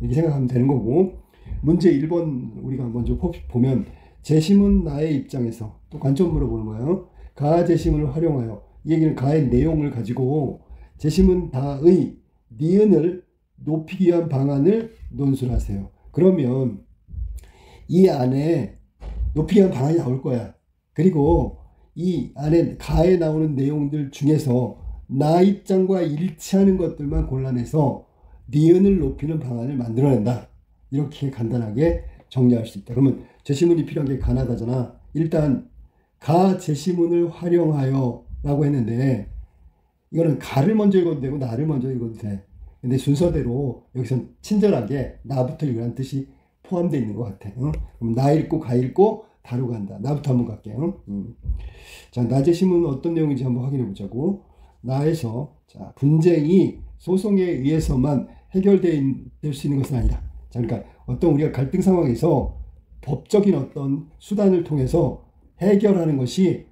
이렇게 생각하면 되는 거고, 문제 1번 우리가 먼저 보면 재심은 나의 입장에서 또 관점 물어보는 거예요. 가 재심을 활용하여, 이 얘기는 가의 내용을 가지고 재심은 다의 니은을 높이기 위한 방안을 논술하세요. 그러면 이 안에 높이기 위한 방안이 나올 거야. 그리고 이 안에 가에 나오는 내용들 중에서 나 입장과 일치하는 것들만 골라내서 니은을 높이는 방안을 만들어낸다. 이렇게 간단하게 정리할 수 있다. 그러면 제시문이 필요한 게 가나다잖아. 일단 가 제시문을 활용하여 라고 했는데, 이거는 가를 먼저 읽어도 되고 나를 먼저 읽어도 돼. 근데 순서대로 여기선 친절하게 나부터 읽으라는 뜻이 포함되어 있는 것 같아. 응? 그럼 나 읽고 가 읽고 다로 간다. 나부터 한번 갈게요. 자, 나 제시문은 어떤 내용인지 한번 확인해 보자고. 나에서, 자, 분쟁이 소송에 의해서만 해결될 수 있는 것은 아니다. 자, 그러니까 어떤 우리가 갈등 상황에서 법적인 어떤 수단을 통해서 해결하는 것이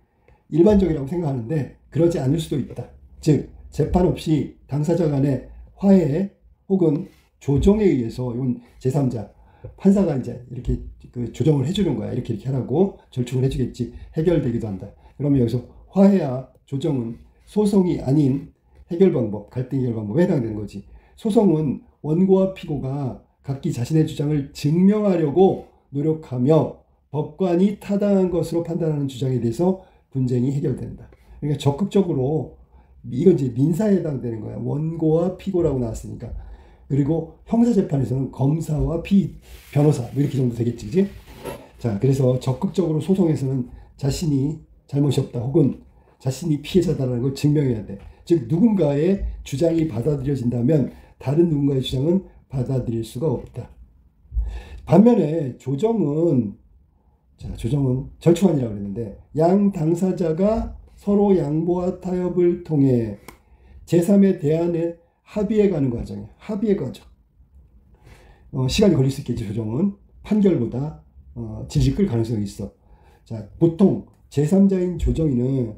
일반적이라고 생각하는데 그러지 않을 수도 있다. 즉, 재판 없이 당사자 간의 화해 혹은 조정에 의해서, 이건 제3자, 판사가 이제 이렇게 그 조정을 해주는 거야. 이렇게 하라고 절충을 해주겠지. 해결되기도 한다. 그러면 여기서 화해와 조정은 소송이 아닌 해결 방법, 갈등 해결 방법에 해당되는 거지. 소송은 원고와 피고가 각기 자신의 주장을 증명하려고 노력하며 법관이 타당한 것으로 판단하는 주장에 대해서 분쟁이 해결된다. 그러니까 적극적으로, 이건 이제 민사에 해당되는 거야. 원고와 피고라고 나왔으니까. 그리고 형사재판에서는 검사와 변호사, 뭐 이렇게 정도 되겠지, 그지? 자, 그래서 적극적으로 소송에서는 자신이 잘못이 없다, 혹은 자신이 피해자다라는 걸 증명해야 돼. 즉, 누군가의 주장이 받아들여진다면 다른 누군가의 주장은 받아들일 수가 없다. 반면에 조정은, 자, 조정은 절충안이라고 그랬는데, 양 당사자가 서로 양보와 타협을 통해 제3의 대안에 합의해 가는 과정이야. 합의의 과정. 시간이 걸릴 수 있겠지, 조정은. 판결보다 질질 끌 가능성이 있어. 자, 보통 제3자인 조정인은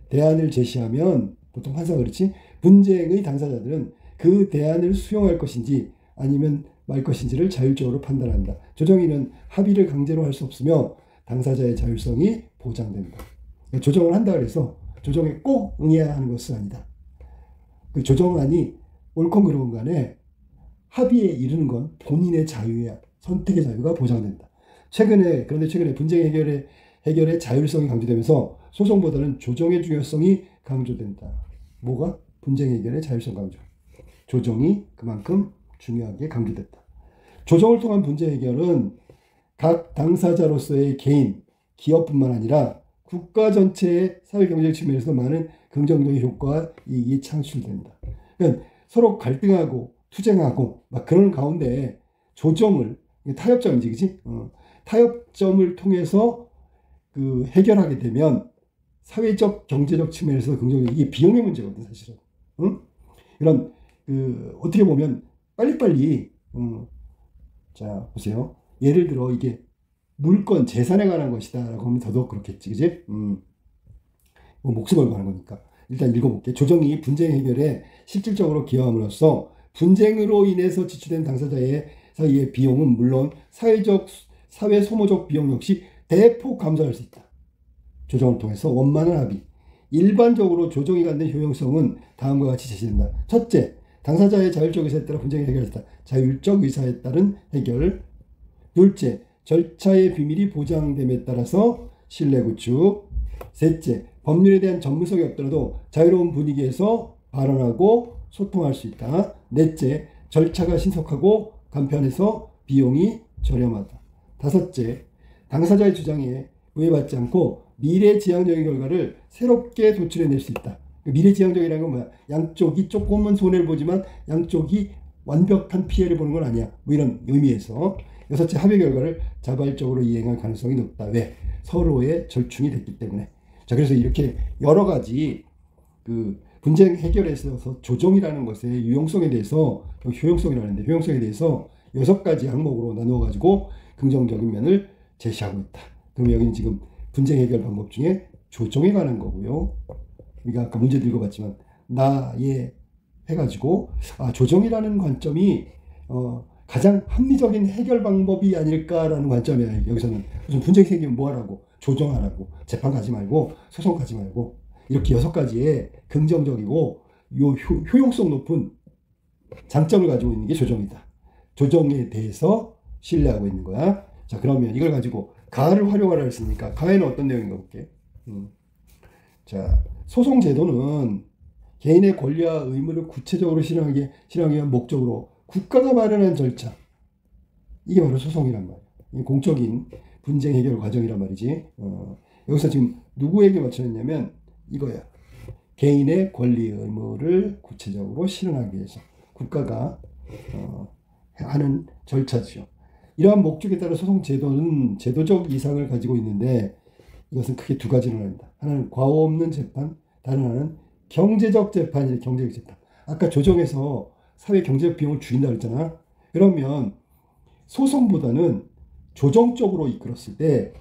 대안을 제시하면, 보통 판사가 그렇지, 분쟁의 당사자들은 그 대안을 수용할 것인지 아니면 말 것인지를 자율적으로 판단한다. 조정인은 합의를 강제로 할 수 없으며 당사자의 자율성이 보장된다. 조정을 한다 그래서 조정에 꼭 응해야 하는 것은 아니다. 그 조정안이 옳건 그르건 간에 합의에 이르는 건 본인의 자유야. 선택의 자유가 보장된다. 그런데 최근에 분쟁 해결의 자율성이 강조되면서 소송보다는 조정의 중요성이 강조된다. 뭐가? 분쟁 해결의 자율성 강조. 조정이 그만큼 중요하게 강조됐다. 조정을 통한 분쟁 해결은 각 당사자로서의 개인, 기업뿐만 아니라 국가 전체의 사회경제적 측면에서 많은 긍정적인 효과와 이익이 창출된다. 그러니까 서로 갈등하고 투쟁하고 막 그런 가운데 조정을, 타협점이지, 그치? 타협점을 통해서 그 해결하게 되면 사회적, 경제적 측면에서 긍정적, 이게 비용의 문제거든, 사실은. 응? 이런, 어떻게 보면 빨리빨리, 자, 보세요. 예를 들어 이게 물건, 재산에 관한 것이다 라고 하면 더더욱 그렇겠지, 그지? 뭐 목숨 걸고 하는 거니까. 일단 읽어볼게. 조정이 분쟁 해결에 실질적으로 기여함으로써 분쟁으로 인해서 지출된 당사자의 사이의 비용은 물론 사회 소모적 비용 역시 대폭 감소할 수 있다. 조정을 통해서 원만한 합의. 일반적으로 조정이 갖는 효용성은 다음과 같이 제시된다. 첫째, 당사자의 자율적 의사에 따라 분쟁이 해결됐다. 자율적 의사에 따른 해결. 둘째, 절차의 비밀이 보장됨에 따라서 신뢰 구축. 셋째, 법률에 대한 전문성이 없더라도 자유로운 분위기에서 발언하고 소통할 수 있다. 넷째, 절차가 신속하고 간편해서 비용이 저렴하다. 다섯째, 당사자의 주장에 구애받지 않고 미래지향적인 결과를 새롭게 도출해낼 수 있다. 미래지향적이라는 건 뭐야? 양쪽이 조금은 손해를 보지만 양쪽이 완벽한 피해를 보는 건 아니야. 뭐 이런 의미에서. 여섯째, 합의 결과를 자발적으로 이행할 가능성이 높다. 왜? 서로의 절충이 됐기 때문에. 자, 그래서 이렇게 여러 가지 그 분쟁 해결에 있어서 조정이라는 것의 유용성에 대해서, 효용성이라고 하는데 효용성에 대해서 6가지 항목으로 나누어 가지고 긍정적인 면을 제시하고 있다. 그럼 여기는 지금 분쟁 해결 방법 중에 조정에 관한 거고요. 우리가 아까 문제도 읽어봤지만 나에 해가지고 조정이라는 관점이 가장 합리적인 해결 방법이 아닐까라는 관점이에요. 여기서는 무슨 분쟁이 생기면 뭐 하라고? 조정하라고. 재판 가지 말고 소송 가지 말고 이렇게 6가지의 긍정적이고 효용성 높은 장점을 가지고 있는 게 조정이다. 조정에 대해서 신뢰하고 있는 거야. 자, 그러면 이걸 가지고 가를 활용하라 했으니까 가에는 어떤 내용인가 볼게. 자, 소송 제도는 개인의 권리와 의무를 구체적으로 실행하기 위한 목적으로 국가가 마련한 절차, 이게 바로 소송이란 말이야. 공적인 분쟁 해결 과정이란 말이지. 여기서 지금 누구에게 맞춰놨냐면 이거야. 개인의 권리 의무를 구체적으로 실행하기 위해서 국가가 하는 절차죠. 이러한 목적에 따라 소송 제도는 제도적 이상을 가지고 있는데 이것은 크게 2가지로 나뉩니다. 하나는 과오 없는 재판, 다른 하나는 경제적 재판이래. 경제적 재판. 아까 조정에서 사회 경제적 비용을 줄인다 그랬잖아. 그러면 소송보다는 조정적으로 이끌었을 때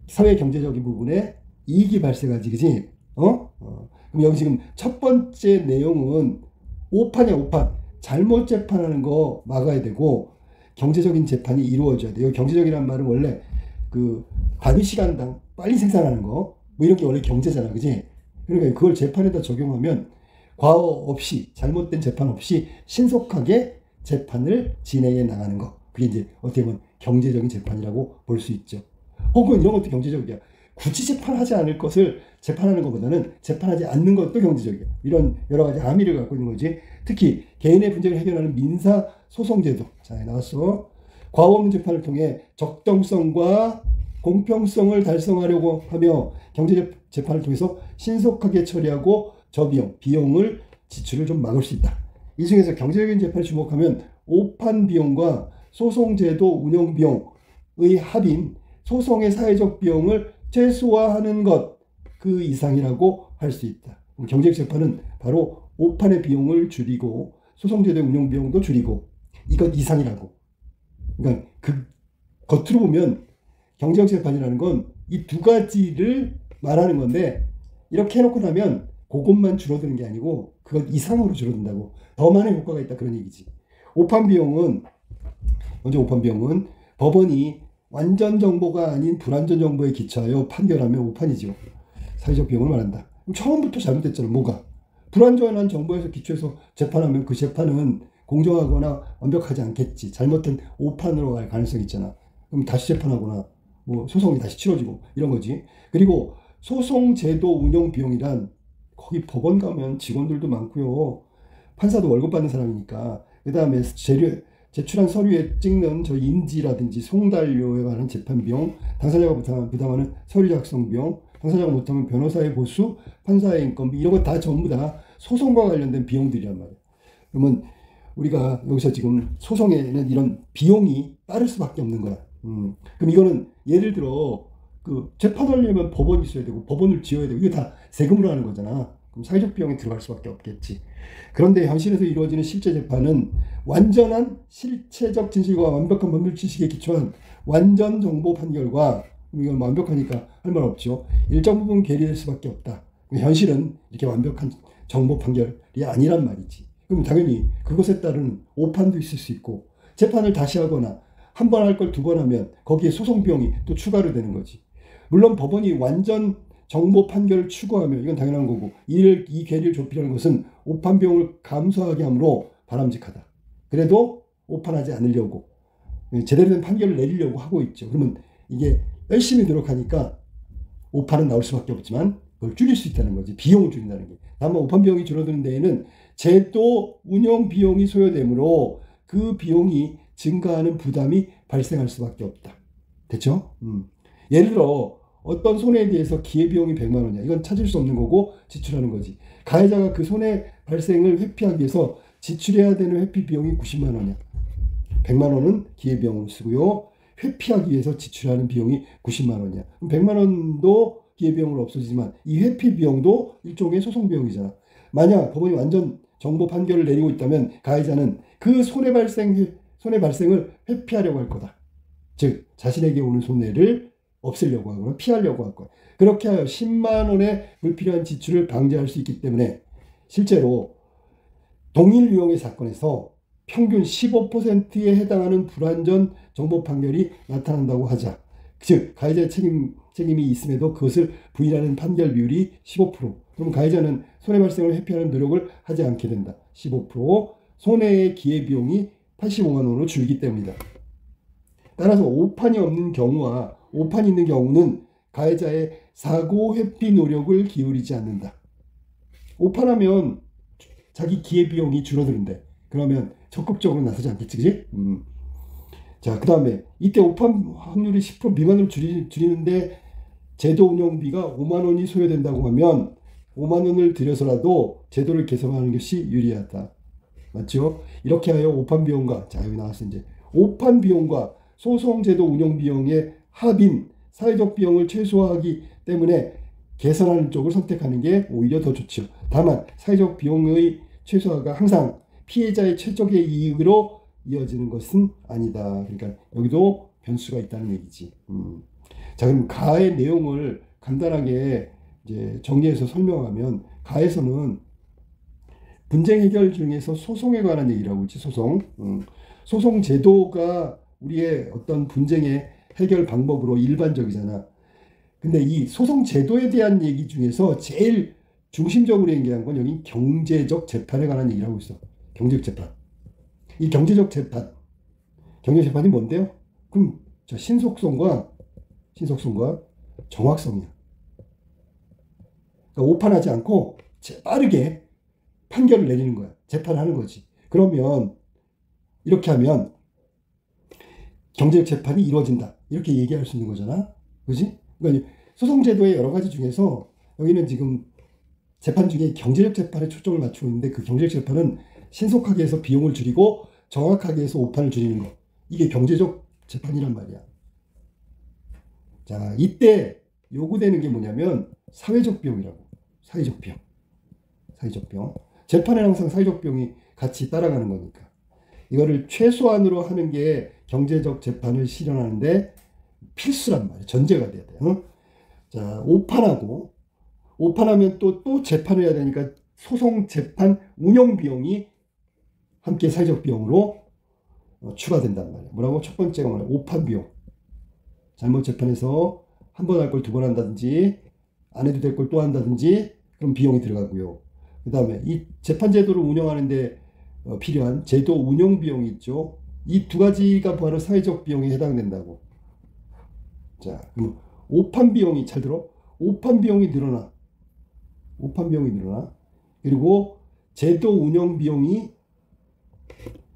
사회 경제적인 부분에 이익이 발생하지, 그지? 그럼 여기 지금 첫 번째 내용은 오판이야, 오판. 잘못 재판하는 거 막아야 되고 경제적인 재판이 이루어져야 돼요. 경제적이란 말은 원래 그 단위 시간당 빨리 생산하는 거, 뭐 이런 게 원래 경제잖아, 그지? 그러니까 그걸 재판에다 적용하면 과오 없이, 잘못된 재판 없이 신속하게 재판을 진행해 나가는 거. 그게 이제 어떻게 보면 경제적인 재판이라고 볼 수 있죠. 혹은 이런 것도 경제적이야. 굳이 재판하지 않을 것을 재판하는 것보다는 재판하지 않는 것도 경제적이야. 이런 여러 가지 함의를 갖고 있는 거지. 특히 개인의 분쟁을 해결하는 민사 소송제도. 자, 나왔어. 과오 없는 재판을 통해 적정성과 공평성을 달성하려고 하며 경제적 재판을 통해서 신속하게 처리하고 비용을 지출을 좀 막을 수 있다. 이 중에서 경제적인 재판을 주목하면 오판 비용과 소송제도 운영 비용의 합인 소송의 사회적 비용을 최소화하는 것, 그 이상이라고 할 수 있다. 경제적 재판은 바로 오판의 비용을 줄이고 소송제도의 운영 비용도 줄이고 이것 이상이라고. 그러니까 그 겉으로 보면 경제적 재판이라는 건 이 2가지를 말하는 건데 이렇게 해놓고 나면 그것만 줄어드는 게 아니고 그것 이상으로 줄어든다고. 더 많은 효과가 있다, 그런 얘기지. 오판 비용은 법원이 완전 정보가 아닌 불완전 정보에 기초하여 판결하면 오판이죠. 사회적 비용을 말한다. 처음부터 잘못됐잖아. 뭐가? 불완전한 정보에서 기초해서 재판하면 그 재판은 공정하거나 완벽하지 않겠지. 잘못된 오판으로 갈 가능성이 있잖아. 그럼 다시 재판하거나 뭐 소송이 다시 치러지고 이런 거지. 그리고 소송제도 운영 비용이란 거기 법원 가면 직원들도 많고요. 판사도 월급 받는 사람이니까. 그 다음에 제출한 서류에 찍는 저 인지라든지 송달료에 관한 재판 비용, 당사자가 부담하는 서류 작성 비용, 당사자가 못하면 변호사의 보수, 판사의 인건비, 이런 거 다 전부 다 소송과 관련된 비용들이란 말이에요. 그러면 우리가 여기서 지금 소송에는 이런 비용이 따를 수밖에 없는 거야. 그럼 이거는 예를 들어 그 재판하려면 법원이 있어야 되고 법원을 지어야 되고 이거 다 세금으로 하는 거잖아. 그럼 사회적 비용이 들어갈 수밖에 없겠지. 그런데 현실에서 이루어지는 실제 재판은 완전한 실체적 진실과 완벽한 법률 지식에 기초한 완전 정보 판결과, 이건 완벽하니까 할 말 없죠. 일정 부분 괴리될 수밖에 없다. 현실은 이렇게 완벽한 정보 판결이 아니란 말이지. 그럼 당연히 그것에 따른 오판도 있을 수 있고 재판을 다시 하거나 한 번 할 걸 2번 하면 거기에 소송 비용이 또 추가로 되는 거지. 물론 법원이 완전 정보 판결을 추구하면 이건 당연한 거고 이 괴리를 좁히려는 것은 오판 비용을 감소하게 하므로 바람직하다. 그래도 오판하지 않으려고 제대로 된 판결을 내리려고 하고 있죠. 그러면 이게 열심히 노력하니까 오판은 나올 수밖에 없지만 그걸 줄일 수 있다는 거지. 비용을 줄인다는 게. 다만 오판 비용이 줄어드는 데에는 제도 운영 비용이 소요되므로 그 비용이 증가하는 부담이 발생할 수밖에 없다. 됐죠? 예를 들어 어떤 손해에 대해서 기회비용이 100만 원이야. 이건 찾을 수 없는 거고 지출하는 거지. 가해자가 그 손해 발생을 회피하기 위해서 지출해야 되는 회피 비용이 90만 원이야. 100만 원은 기회비용으로 쓰고요. 회피하기 위해서 지출하는 비용이 90만 원이야. 그럼 100만 원도 기회비용으로 없어지지만 이 회피 비용도 일종의 소송 비용이잖아. 만약 법원이 완전 정보 판결을 내리고 있다면 가해자는 그 손해 발생을 회피하려고 할 거다. 즉 자신에게 오는 손해를 없애려고 하거나 피하려고 할 거야. 그렇게 하여 10만 원의 불필요한 지출을 방지할 수 있기 때문에 실제로 동일 유형의 사건에서 평균 15%에 해당하는 불완전 정보 판결이 나타난다고 하자. 즉 가해자의 책임이 있음에도 그것을 부인하는 판결 비율이 15%. 그럼 가해자는 손해 발생을 회피하는 노력을 하지 않게 된다. 15%. 손해의 기회비용이 85만 원으로 줄기 때문이다. 따라서 오판이 없는 경우와 오판이 있는 경우는 가해자의 사고 회피 노력을 기울이지 않는다. 오판하면 자기 기회비용이 줄어드는데 그러면 적극적으로 나서지 않겠지, 그지? 자, 그 다음에 이때 오판 확률이 10% 미만으로 줄이는데 제도 운영비가 5만 원이 소요된다고 하면 5만 원을 들여서라도 제도를 개선하는 것이 유리하다. 맞죠? 이렇게 하여 오판 비용과, 자, 여기 나왔어, 이제. 오판 비용과 소송제도 운영 비용의 합인 사회적 비용을 최소화하기 때문에 개선하는 쪽을 선택하는 게 오히려 더 좋죠. 다만 사회적 비용의 최소화가 항상 피해자의 최적의 이익으로 이어지는 것은 아니다. 그러니까 여기도 변수가 있다는 얘기지. 자, 그럼 가의 내용을 간단하게 이제 정리해서 설명하면, 가에서는 분쟁 해결 중에서 소송에 관한 얘기를 하고 있지. 소송 제도가 우리의 어떤 분쟁의 해결 방법으로 일반적이잖아. 근데 이 소송 제도에 대한 얘기 중에서 제일 중심적으로 얘기한 건 여기 경제적 재판에 관한 얘기를 하고 있어. 경제적 재판. 이 경제적 재판이 뭔데요? 그럼 신속성과 정확성이야. 그러니까 오판하지 않고 빠르게 판결을 내리는 거야. 재판을 하는 거지. 그러면 이렇게 하면 경제적 재판이 이루어진다. 이렇게 얘기할 수 있는 거잖아. 그지? 그러니까 소송제도의 여러 가지 중에서 여기는 지금 재판 중에 경제적 재판에 초점을 맞추고 있는데, 그 경제적 재판은 신속하게 해서 비용을 줄이고 정확하게 해서 오판을 줄이는 거. 이게 경제적 재판이란 말이야. 자, 이때 요구되는 게 뭐냐면 사회적 비용이라고. 사회적 비용. 재판에는 항상 사회적 비용이 같이 따라가는 거니까. 이거를 최소한으로 하는 게 경제적 재판을 실현하는데 필수란 말이야. 전제가 돼야 돼. 자, 오판하면 또 재판을 해야 되니까 소송 재판 운영 비용이 함께 사회적 비용으로 추가된단 말이야. 뭐라고? 첫 번째가 뭐냐? 오판 비용. 잘못 재판해서 한 번 할 걸 두 번 한다든지, 안 해도 될 걸 또 한다든지, 그럼 비용이 들어가고요. 그 다음에 이 재판 제도를 운영하는데 필요한 제도 운영 비용이 있죠. 이 두 가지가 바로 사회적 비용에 해당된다고. 자, 그럼 오판 비용이, 잘 들어. 오판 비용이 늘어나. 그리고 제도 운영 비용이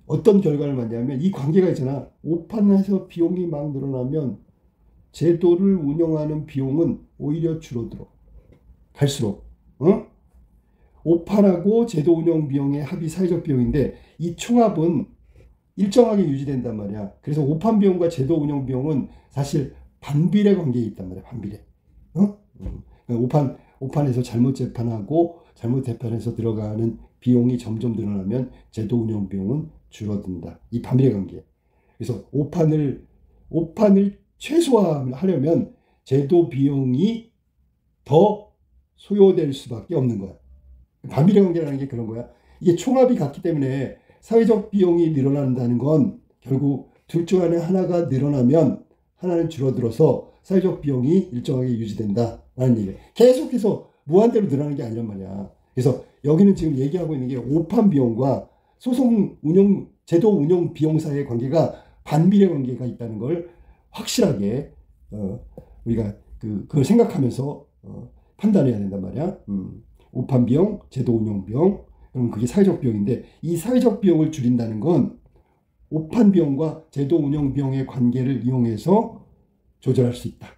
어떤 결과를 맞냐면, 이 관계가 있잖아. 오판해서 비용이 막 늘어나면 제도를 운영하는 비용은 오히려 줄어들어. 갈수록. 오판하고 제도 운영 비용의 합이 사회적 비용인데, 이 총합은 일정하게 유지된단 말이야. 그래서 오판 비용과 제도 운영 비용은 사실 반비례 관계에 있단 말이야. 반비례. 오판에서 잘못 재판하고 잘못 재판해서 들어가는 비용이 점점 늘어나면 제도 운영 비용은 줄어든다. 이 반비례 관계. 그래서 오판을 최소화하려면 제도 비용이 더 소요될 수밖에 없는 거야. 반비례 관계라는 게 그런 거야. 이게 총합이 같기 때문에 사회적 비용이 늘어난다는 건 결국 둘 중 안에 하나가 늘어나면 하나는 줄어들어서 사회적 비용이 일정하게 유지된다라는 얘기예요. 계속해서 무한대로 늘어나는 게 아니란 말이야. 그래서 여기는 지금 얘기하고 있는 게 오판 비용과 소송 운영, 제도 운영 비용 사이의 관계가 반비례 관계가 있다는 걸 확실하게 우리가 그걸 생각하면서 판단해야 된단 말이야. 오판 비용, 제도 운영 비용, 그러면 그게 사회적 비용인데, 이 사회적 비용을 줄인다는 건 오판 비용과 제도 운영 비용의 관계를 이용해서 조절할 수 있다.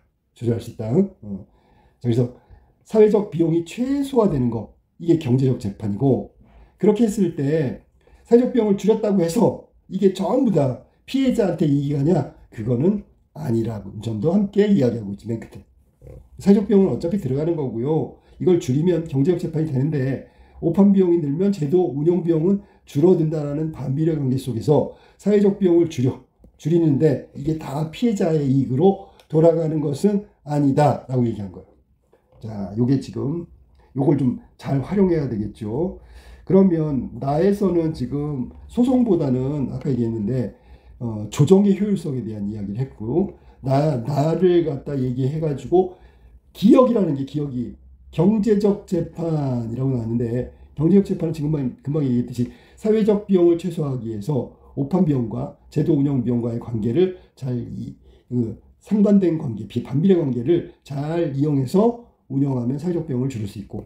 그래서 사회적 비용이 최소화되는 거, 이게 경제적 재판이고, 그렇게 했을 때 사회적 비용을 줄였다고 해서 이게 전부 다 피해자한테 이익이 가냐? 그거는 아니라고 점도 함께 이야기하고 있지. 맨 끝에 사회적 비용은 어차피 들어가는 거고요. 이걸 줄이면 경제적 재판이 되는데, 오판 비용이 늘면 제도 운영 비용은 줄어든다는 반비례 관계 속에서 사회적 비용을 줄이는데 이게 다 피해자의 이익으로 돌아가는 것은 아니다라고 얘기한 거예요. 자, 요게 지금 요걸 좀 잘 활용해야 되겠죠. 그러면 나에서는 지금 소송보다는 아까 얘기했는데 조정의 효율성에 대한 이야기를 했고 나를 갖다 얘기해가지고 기역이라는 게 기역이 경제적 재판이라고 나왔는데 경제적 재판은 지금 금방 얘기했듯이 사회적 비용을 최소화하기 위해서 오판 비용과 제도 운영 비용과의 관계를 잘 상반된 관계, 반비례 관계를 잘 이용해서 운영하면 사회적 비용을 줄일 수 있고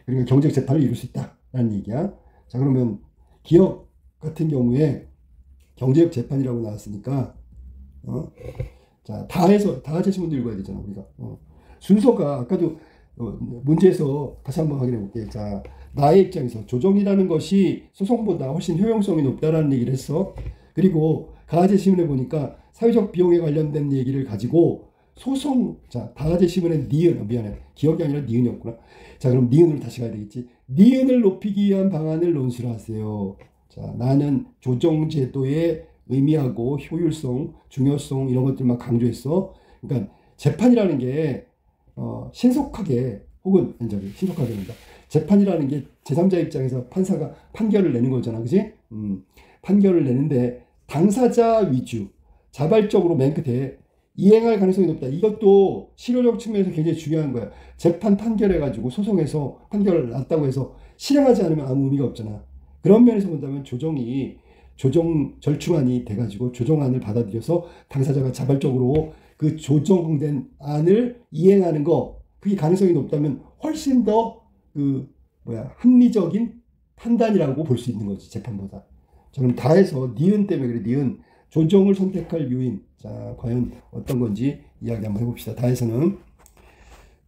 그러니까 경제적 재판을 이룰 수 있다라는 얘기야. 자 그러면 기업 같은 경우에 경제적 재판이라고 나왔으니까 자 다 제시문도 읽어야 되잖아 우리가. 순서가 아까도 문제에서 다시 한번 확인해 볼게요. 자 나의 입장에서 조정이라는 것이 소송보다 훨씬 효용성이 높다라는 얘기를 했어. 그리고 가제시문에 보니까 사회적 비용에 관련된 얘기를 가지고 소송, 자, 다제시문에 니은, 미안해. 기억이 아니라 니은이었구나. 자, 그럼 니은으로 다시 가야 되겠지. 니은을 높이기 위한 방안을 논술을 하세요. 자, 나는 조정제도의 의미하고 효율성, 중요성 이런 것들만 강조했어. 그러니까 재판이라는 게 신속하게 혹은 신속하게 합니다. 재판이라는 게 제3자 입장에서 판사가 판결을 내는 거잖아, 그지? 판결을 내는데 당사자 위주, 자발적으로 맨 끝에 이행할 가능성이 높다. 이것도 실효적 측면에서 굉장히 중요한 거야. 재판 판결해가지고 소송에서 판결을 났다고 해서 실행하지 않으면 아무 의미가 없잖아. 그런 면에서 본다면 조정 절충안이 돼가지고 조정안을 받아들여서 당사자가 자발적으로 그 조정된 안을 이행하는 거, 그게 가능성이 높다면 훨씬 더 합리적인 판단이라고 볼 수 있는 거지, 재판보다. 자, 그럼 다해서 니은 때문에 그래, 니은. 조정을 선택할 요인. 자, 과연 어떤 건지 이야기 한번 해봅시다. 다해서는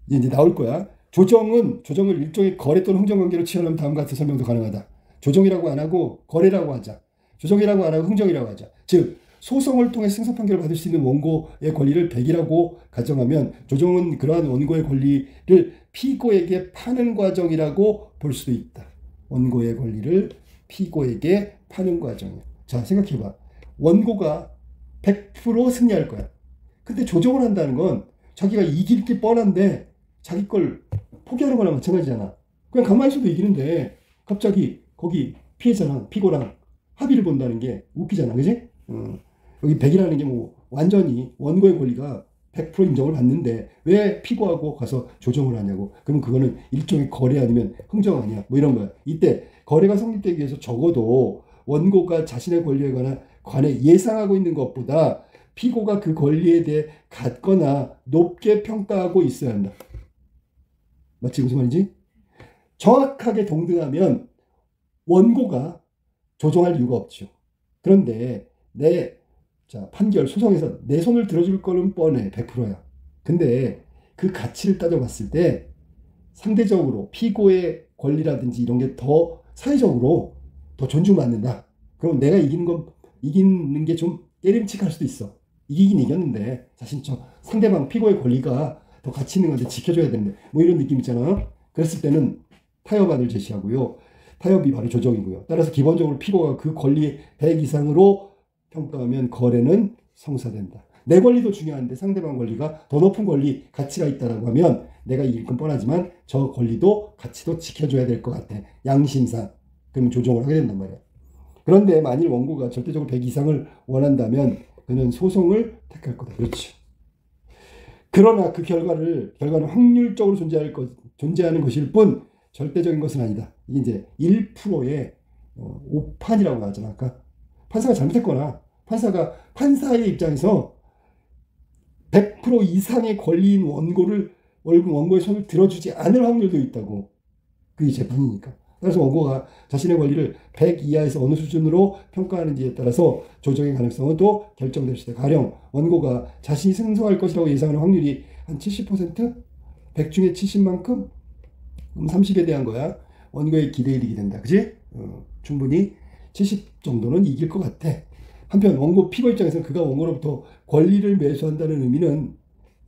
이제 나올 거야. 조정을 일종의 거래 또는 흥정관계로 취하려면 다음과 같은 설명도 가능하다. 조정이라고 안 하고 거래라고 하자. 조정이라고 안 하고 흥정이라고 하자. 즉 소송을 통해 승소 판결을 받을 수 있는 원고의 권리를 100이라고 가정하면 조정은 그러한 원고의 권리를 피고에게 파는 과정이라고 볼 수도 있다. 원고의 권리를 피고에게 파는 과정이야. 자, 생각해봐. 원고가 100% 승리할 거야. 근데 조정을 한다는 건 자기가 이길 게 뻔한데 자기 걸 포기하는 거랑 마찬가지잖아. 그냥 가만히 있어도 이기는데 갑자기 거기 피해자랑 피고랑 합의를 본다는 게 웃기잖아. 그지? 여기 100이라는 게 뭐 완전히 원고의 권리가 100% 인정을 받는데 왜 피고하고 가서 조정을 하냐고. 그러면 그거는 일종의 거래 아니면 흥정 아니야. 뭐 이런 거야. 이때 거래가 성립되기 위해서 적어도 원고가 자신의 권리에 관해 예상하고 있는 것보다 피고가 그 권리에 대해 같거나 높게 평가하고 있어야 한다. 맞지? 무슨 말인지? 정확하게 동등하면 원고가 조정할 이유가 없죠. 그런데 판결 소송에서 내 손을 들어줄 거는 뻔해. 100%야. 근데 그 가치를 따져봤을 때 상대적으로 피고의 권리라든지 이런 게 더 사회적으로 더 존중받는다. 그럼 내가 이기는 게 좀 깨림칙할 수도 있어. 이기긴 이겼는데 사실 상대방 피고의 권리가 더 가치 있는 건데 지켜줘야 되는데 뭐 이런 느낌 있잖아요. 그랬을 때는 타협안을 제시하고요. 타협이 바로 조정이고요. 따라서 기본적으로 피고가 그 권리 100 이상으로 평가하면 거래는 성사된다. 내 권리도 중요한데 상대방 권리가 더 높은 권리, 가치가 있다라고 하면 내가 이길 건 뻔하지만 저 권리도 가치도 지켜줘야 될 것 같아. 양심상. 그러면 조정을 하게 된단 말이야. 그런데 만일 원고가 절대적으로 100 이상을 원한다면 그는 소송을 택할 거다. 그렇지. 그러나 그 결과는 확률적으로 존재하는 것일 뿐 절대적인 것은 아니다. 이게 이제 1%의 오판이라고 나왔잖아. 아까 판사가 잘못했거나 판사의 입장에서 100% 이상의 권리인 원고의 손을 들어주지 않을 확률도 있다고. 그게 재판이니까. 그래서 원고가 자신의 권리를 100 이하에서 어느 수준으로 평가하는지에 따라서 조정의 가능성은 또 결정될 수 있다. 가령 원고가 자신이 승소할 것이라고 예상하는 확률이 한 70%? 100 중에 70만큼? 그럼 30에 대한 거야. 원고의 기대이득이 된다. 그지? 충분히 70 정도는 이길 것 같아. 한편 원고 피고 입장에서는 그가 원고로부터 권리를 매수한다는 의미는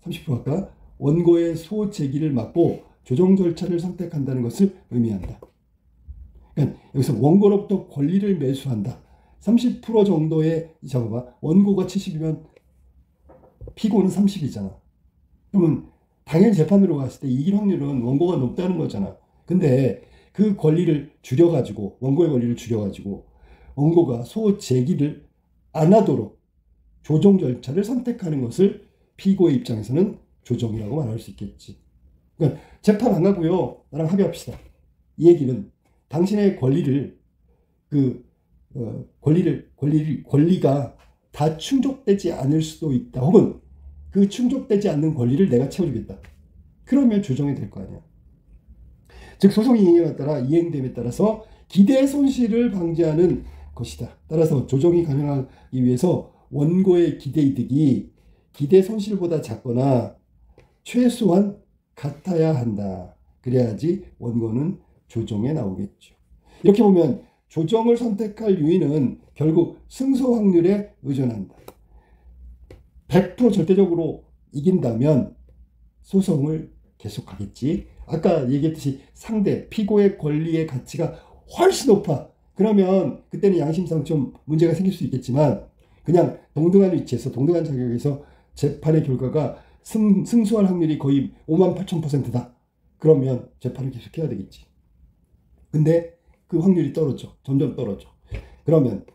30% 아까 원고의 소제기를 막고 조정 절차를 선택한다는 것을 의미한다. 그러니까 여기서 원고로부터 권리를 매수한다. 30% 정도의 잠깐만 원고가 70이면 피고는 30이잖아. 그러면 당연히 재판으로 갔을 때 이길 확률은 원고가 높다는 거잖아. 근데 그 권리를 줄여가지고, 원고의 권리를 줄여가지고 원고가 소제기를 안 하도록 조정 절차를 선택하는 것을 피고의 입장에서는 조정이라고 말할 수 있겠지. 그러니까 재판 안 가고요, 나랑 합의합시다. 이 얘기는 당신의 권리를 권리가 다 충족되지 않을 수도 있다. 혹은 그 충족되지 않는 권리를 내가 채워주겠다. 그러면 조정이 될 거 아니야. 즉 소송이 이행됨에 따라서 기대 손실을 방지하는 것이다. 따라서 조정이 가능하기 위해서 원고의 기대 이득이 기대 손실보다 작거나 최소한 같아야 한다. 그래야지 원고는 조정에 나오겠죠. 이렇게 보면 조정을 선택할 요인은 결국 승소 확률에 의존한다. 100% 절대적으로 이긴다면 소송을 계속하겠지. 아까 얘기했듯이 상대, 피고의 권리의 가치가 훨씬 높아. 그러면 그때는 양심상 좀 문제가 생길 수 있겠지만 그냥 동등한 위치에서, 동등한 자격에서 재판의 결과가 승소할 확률이 거의 58,000%다. 그러면 재판을 계속해야 되겠지. 근데 그 확률이 떨어져. 점점 떨어져. 그러면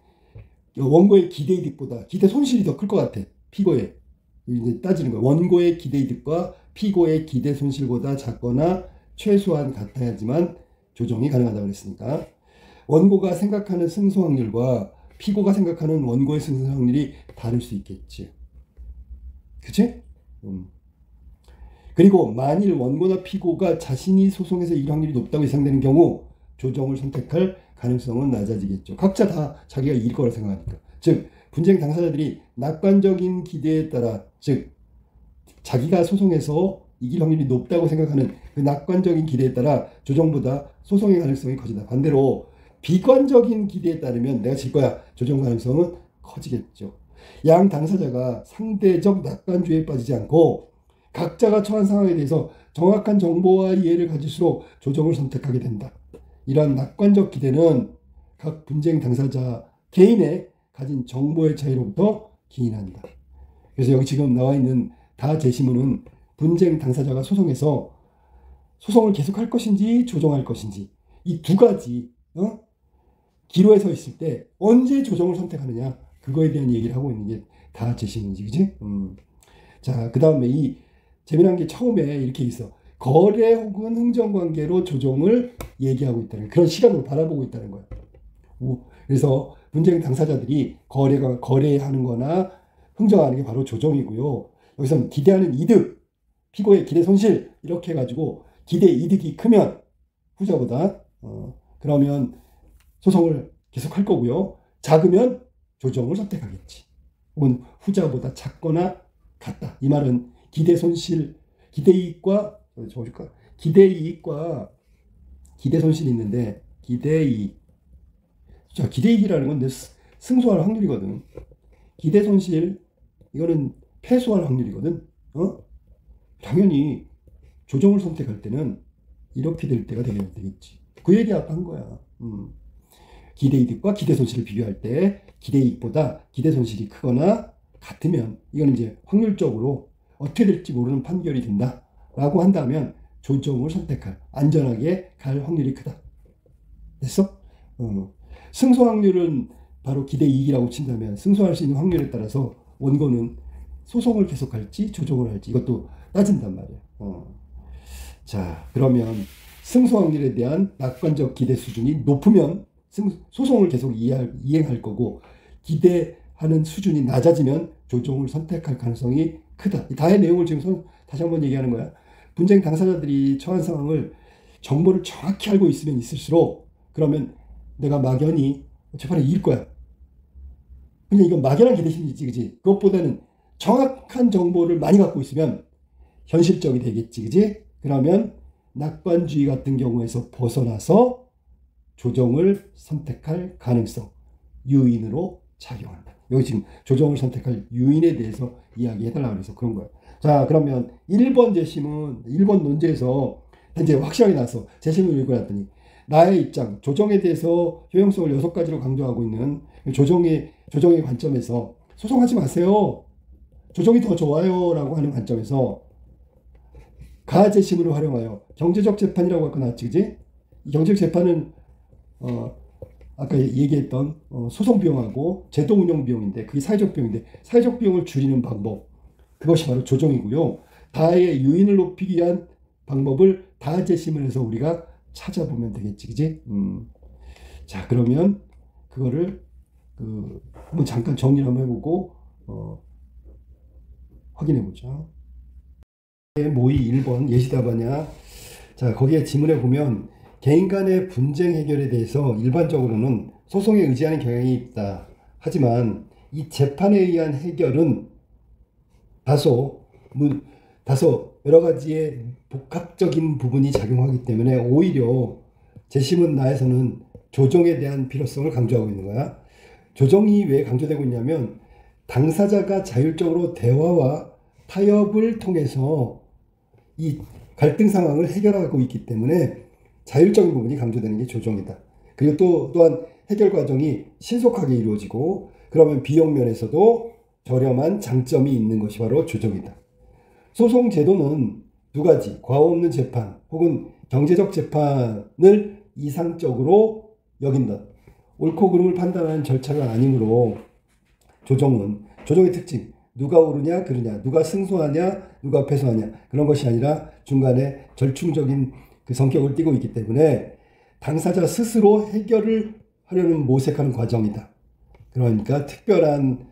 원고의 기대 이득보다 기대 손실이 더 클 것 같아. 피고의. 이제 따지는 거야. 원고의 기대 이득과 피고의 기대 손실보다 작거나 최소한 같아야지만 조정이 가능하다고 그랬으니까. 원고가 생각하는 승소 확률과 피고가 생각하는 원고의 승소 확률이 다를 수 있겠지. 그치? 그리고 만일 원고나 피고가 자신이 소송에서 이길 확률이 높다고 예상되는 경우 조정을 선택할 가능성은 낮아지겠죠. 각자 다 자기가 이길 거라 생각하니까. 즉 분쟁 당사자들이 낙관적인 기대에 따라, 즉 자기가 소송에서 이길 확률이 높다고 생각하는 그 낙관적인 기대에 따라 조정보다 소송의 가능성이 커진다. 반대로 비관적인 기대에 따르면 내가 질 거야. 조정 가능성은 커지겠죠. 양 당사자가 상대적 낙관주의에 빠지지 않고 각자가 처한 상황에 대해서 정확한 정보와 이해를 가질수록 조정을 선택하게 된다. 이러한 낙관적 기대는 각 분쟁 당사자 개인의 가진 정보의 차이로부터 기인한다. 그래서 여기 지금 나와 있는 다 제시문은 분쟁 당사자가 소송에서 소송을 계속할 것인지 조정할 것인지 이 두 가지 기로에 서 있을 때 언제 조정을 선택하느냐, 그거에 대한 얘기를 하고 있는 게 다 제시문이지, 그지? 자, 그 다음에 이 재미난 게 처음에 이렇게 있어. 거래 혹은 흥정관계로 조정을 얘기하고 있다는, 그런 시각으로 바라보고 있다는 거야. 그래서 분쟁 당사자들이 거래하는 거나 흥정하는 게 바로 조정이고요. 여기서는 기대하는 이득, 피고의 기대 손실 이렇게 해가지고 기대 이득이 크면 후자보다 그러면 소송을 계속할 거고요. 작으면 조정을 선택하겠지. 혹은 후자보다 작거나 같다. 이 말은 기대 손실, 기대 이익과 기대 이익과 기대 손실이 있는데 기대 이익. 자, 기대 이익이라는 건 내 승소할 확률이거든. 기대 손실 이거는 패소할 확률이거든. 당연히 조정을 선택할 때는 이렇게 될 때가 되겠지. 그 얘기 아까 한 거야. 기대 이득과 기대 손실을 비교할 때 기대 이익보다 기대 손실이 크거나 같으면 이거는 이제 확률적으로 어떻게 될지 모르는 판결이 된다라고 한다면 조정을 선택할, 안전하게 갈 확률이 크다. 됐어? 승소 확률은 바로 기대 이익이라고 친다면 승소할 수 있는 확률에 따라서 원고는 소송을 계속할지 조정을 할지 이것도 따진단 말이야. 자, 그러면 승소 확률에 대한 낙관적 기대 수준이 높으면 소송을 계속 이행할 거고, 기대하는 수준이 낮아지면 조정을 선택할 가능성이 크다. 다의 내용을 지금 다시 한번 얘기하는 거야. 분쟁 당사자들이 처한 상황을 정보를 정확히 알고 있으면 있을수록 그러면 내가 막연히 재판에 이길 거야. 그냥 이건 막연한 기대심이지, 그지? 그것보다는 정확한 정보를 많이 갖고 있으면 현실적이 되겠지, 그지? 그러면 낙관주의 같은 경우에서 벗어나서 조정을 선택할 가능성, 요인으로 작용한다. 여기 지금 조정을 선택할 요인에 대해서 이야기해달라고 해서 그런 거예요. 자, 그러면 1번 재심은 1번 논제에서 이제 확실하게 나왔어. 재심을 읽어놨더니 나의 입장, 조정에 대해서 효용성을 6가지로 강조하고 있는 조정의 관점에서 소송하지 마세요. 조정이 더 좋아요 라고 하는 관점에서 가재심으로 활용하여 경제적 재판이라고 아까 나왔지, 그지? 경제적 재판은 아까 얘기했던 소송 비용하고 제도 운영 비용인데 그게 사회적 비용인데 사회적 비용을 줄이는 방법 그것이 바로 조정이고요. 다의 유인을 높이기 위한 방법을 다 재심을 해서 우리가 찾아보면 되겠지, 그지? 자, 그러면 그거를 한번 잠깐 정리를 한번 해보고 확인해 보자. 모의 1번 예시답안이야. 자, 거기에 지문에 보면 개인 간의 분쟁 해결에 대해서 일반적으로는 소송에 의지하는 경향이 있다. 하지만 이 재판에 의한 해결은 다소 여러 가지의 복합적인 부분이 작용하기 때문에 오히려 재심은 나에서는 조정에 대한 필요성을 강조하고 있는 거야. 조정이 왜 강조되고 있냐면 당사자가 자율적으로 대화와 타협을 통해서 이 갈등 상황을 해결하고 있기 때문에 자율적인 부분이 강조되는 게 조정이다. 그리고 또한 해결 과정이 신속하게 이루어지고 그러면 비용 면에서도 저렴한 장점이 있는 것이 바로 조정이다. 소송 제도는 두 가지, 과오 없는 재판 혹은 경제적 재판을 이상적으로 여긴다. 옳고 그름을 판단하는 절차가 아니므로 조정의 특징, 누가 옳으냐 그르냐, 누가 승소하냐 누가 패소하냐 그런 것이 아니라 중간에 절충적인 그 성격을 띠고 있기 때문에 당사자 스스로 해결을 하려는 모색하는 과정이다. 그러니까 특별한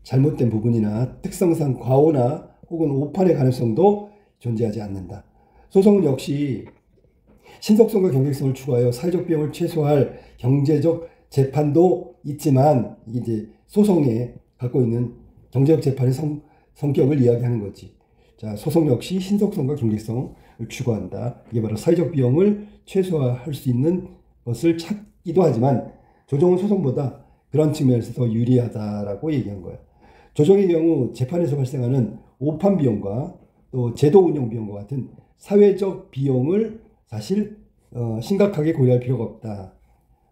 잘못된 부분이나 특성상 과오나 혹은 오판의 가능성도 존재하지 않는다. 소송은 역시 신속성과 경쟁성을 추구하여 사회적 비용을 최소화할 경제적 재판도 있지만 이제 소송에 갖고 있는 경제적 재판의 성격을 이야기하는 거지. 자, 소송 역시 신속성과 경쟁성을 추구한다. 이게 바로 사회적 비용을 최소화할 수 있는 것을 찾기도 하지만 조정은 소송보다 그런 측면에서 더 유리하다라고 얘기한 거야. 조정의 경우 재판에서 발생하는 오판 비용과 또 제도 운영 비용과 같은 사회적 비용을 사실 심각하게 고려할 필요가 없다.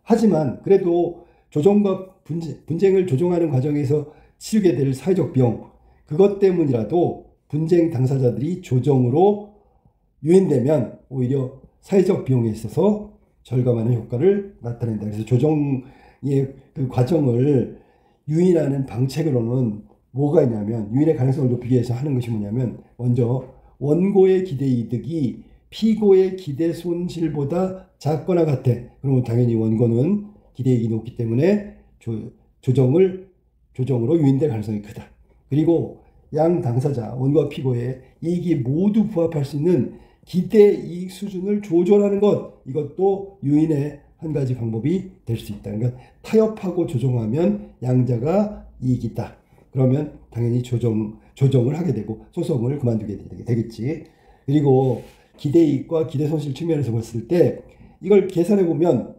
하지만 그래도 조정과 분쟁을 조정하는 과정에서 치르게 될 사회적 비용 그것 때문이라도 분쟁 당사자들이 조정으로 유인되면 오히려 사회적 비용에 있어서 절감하는 효과를 나타낸다. 그래서 조정의 그 과정을 유인하는 방책으로는 뭐가 있냐면 유인의 가능성을 높이기 위해서 하는 것이 뭐냐면 먼저 원고의 기대 이득이 피고의 기대 손실보다 작거나 같아. 그러면 당연히 원고는 기대 이익이 높기 때문에 조정으로 유인될 가능성이 크다. 그리고 양 당사자 원고와 피고의 이익이 모두 부합할 수 있는 기대 이익 수준을 조절하는 것 이것도 유인의 한 가지 방법이 될 수 있다. 그러니까 타협하고 조정하면 양자가 이익이 있다. 그러면 당연히 조정을 하게 되고 소송을 그만두게 되겠지. 그리고 기대이익과 기대손실 측면에서 봤을 때 이걸 계산해 보면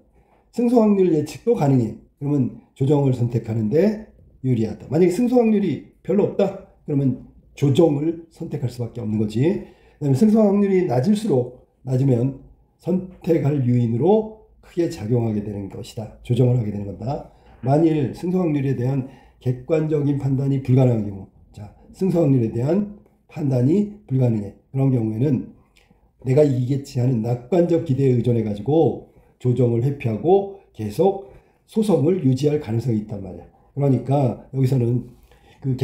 승소 확률 예측도 가능해. 그러면 조정을 선택하는데 유리하다. 만약에 승소 확률이 별로 없다. 그러면 조정을 선택할 수밖에 없는 거지. 그다음에 승소 확률이 낮으면 선택할 요인으로 크게 작용하게 되는 것이다. 조정을 하게 되는 거다. 만일 승소 확률에 대한 객관적인 판단이 불가능한 경우, 자, 승소 확률에 대한 판단이 불가능해. 그런 경우에는 내가 이기겠지 하는 낙관적 기대에 의존해 가지고 조정을 회피하고 계속 소송을 유지할 가능성이 있단 말이야. 그러니까 여기서는 그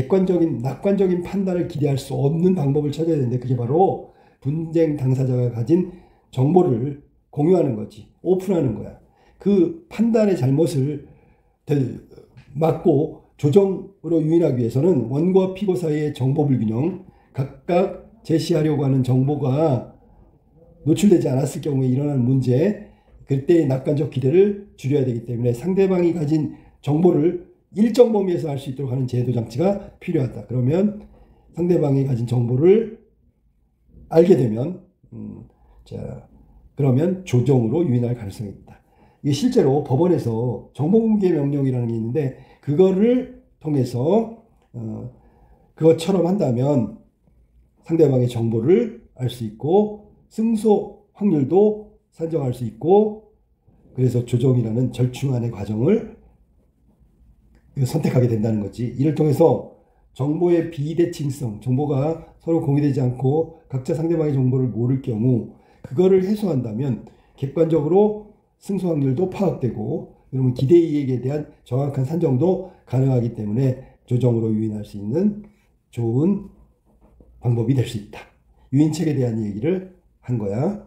낙관적인 판단을 기대할 수 없는 방법을 찾아야 되는데 그게 바로 분쟁 당사자가 가진 정보를 공유하는 거지. 오픈하는 거야. 그 판단의 잘못을 막고 조정으로 유인하기 위해서는 원고와 피고 사이의 정보 불균형, 각각 제시하려고 하는 정보가 노출되지 않았을 경우에 일어나는 문제, 그때의 낙관적 기대를 줄여야 되기 때문에 상대방이 가진 정보를 일정 범위에서 알 수 있도록 하는 제도 장치가 필요하다. 그러면 상대방이 가진 정보를 알게 되면 그러면 조정으로 유인할 가능성이 있다. 이게 실제로 법원에서 정보공개 명령이라는 게 있는데 그거를 통해서 그것처럼 한다면 상대방의 정보를 알 수 있고 승소 확률도 산정할 수 있고 그래서 조정이라는 절충안의 과정을 선택하게 된다는 거지. 이를 통해서 정보의 비대칭성, 정보가 서로 공유되지 않고 각자 상대방의 정보를 모를 경우 그거를 해소한다면 객관적으로 승소 확률도 파악되고 그러면 기대 이익에 대한 정확한 산정도 가능하기 때문에 조정으로 유인할 수 있는 좋은 방법이 될 수 있다. 유인책에 대한 얘기를 한 거야.